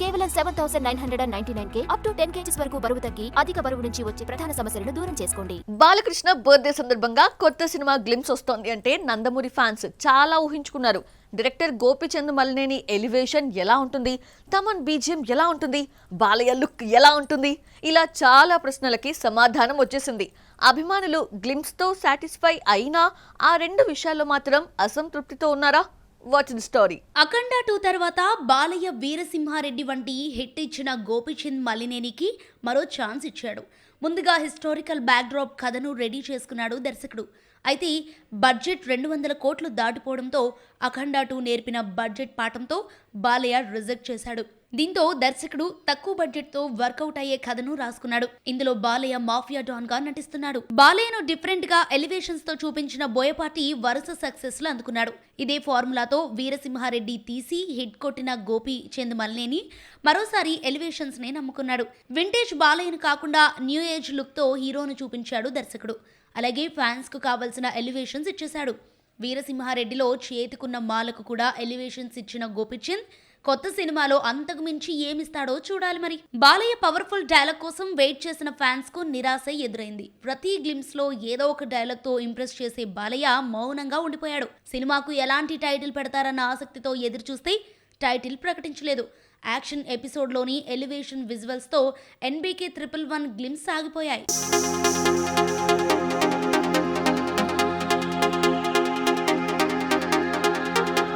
కేవలం 7,999K up to 10 kgs వరకు బరువు తగ్గి అధిక బరువు నుంచి వచ్చే ప్రధాన సమస్యలను దూరం చేసుకోండి. బాలకృష్ణ బర్త్డే సందర్భంగా కొత్త సినిమా గ్లిమ్స్ వస్తోంది అంటే నందమూరి ఫ్యాన్స్ చాలా ఊహించుకున్నారు. డైరెక్టర్ గోపీచంద్ మలినేని ఎలివేషన్ ఎలా ఉంటుంది, తమన్ బీజిఎం ఎలా ఉంటుంది, బాలయ్య లుక్ ఎలా ఉంటుంది, ఇలా చాలా ప్రశ్నలకి సమాధానం వచ్చేసింది. అభిమానులు గ్లిమ్స్ తో సాటిస్ఫై అయినా ఆ రెండు విషయాల్లో మాత్రం అసంతృప్తితో ఉన్నారా? Watch the story. అఖండ 2 తర్వాత బాలయ్య వీరసింహారెడ్డి వంటి హిట్ ఇచ్చిన గోపీచంద్ మలినేనికి మరో ఛాన్స్ ఇచ్చాడు. ముందుగా హిస్టారికల్ బ్యాక్డ్రాప్ కథను రెడీ చేసుకున్నాడు దర్శకుడు. అయితే బడ్జెట్ 200 కోట్లు దాటిపోవడంతో అఖండ 2 నేర్పిన బడ్జెట్ పాఠంతో బాలయ్య రిజెక్ట్ చేశాడు. దీంతో దర్శకుడు తక్కువ బడ్జెట్ తో వర్కౌట్ అయ్యే కథను రాసుకున్నాడు. ఇందులో బాలయ్య మాఫియా డాన్ గా నటిస్తున్నాడు. బాలయ్యను డిఫరెంట్ గా ఎలివేషన్స్ తో చూపించిన బోయపాటి వరుస సక్సెస్ లు అందుకున్నాడు. ఇదే ఫార్ములాతో వీరసింహారెడ్డి తీసి హిట్ కొట్టిన గోపీచంద్ మలినేని మరోసారి ఎలివేషన్స్ నే నమ్ముకున్నాడు. వింటేజ్ బాలయ్యను కాకుండా న్యూ ఏజ్ లుక్ తో హీరోను చూపించాడు దర్శకుడు. అలాగే ఫ్యాన్స్ కు కావాల్సిన ఎలివేషన్స్ ఇచ్చేశాడు. వీరసింహారెడ్డిలో చేతికున్న మాలకు కూడా ఎలివేషన్స్ ఇచ్చిన గోపీచంద్ కొత్త సినిమాలో అంతకు మించి ఏమిస్తాడో చూడాలి. మరి బాలయ్య పవర్ఫుల్ డైలాగ్ కోసం వెయిట్ చేసిన ఫ్యాన్స్ కు నిరాశ ఎదురైంది. ప్రతి గ్లిమ్స్ లో ఏదో ఒక డైలాగ్ తో ఇంప్రెస్ చేసే బాలయ్య మౌనంగా ఉండిపోయాడు. సినిమాకు ఎలాంటి టైటిల్ పెడతారన్న ఆసక్తితో ఎదురు చూస్తే టైటిల్ ప్రకటించలేదు. యాక్షన్ ఎపిసోడ్ లోని ఎలివేషన్ విజువల్స్ తో NBK 111 గ్లిమ్స్ సాగిపోయాయి.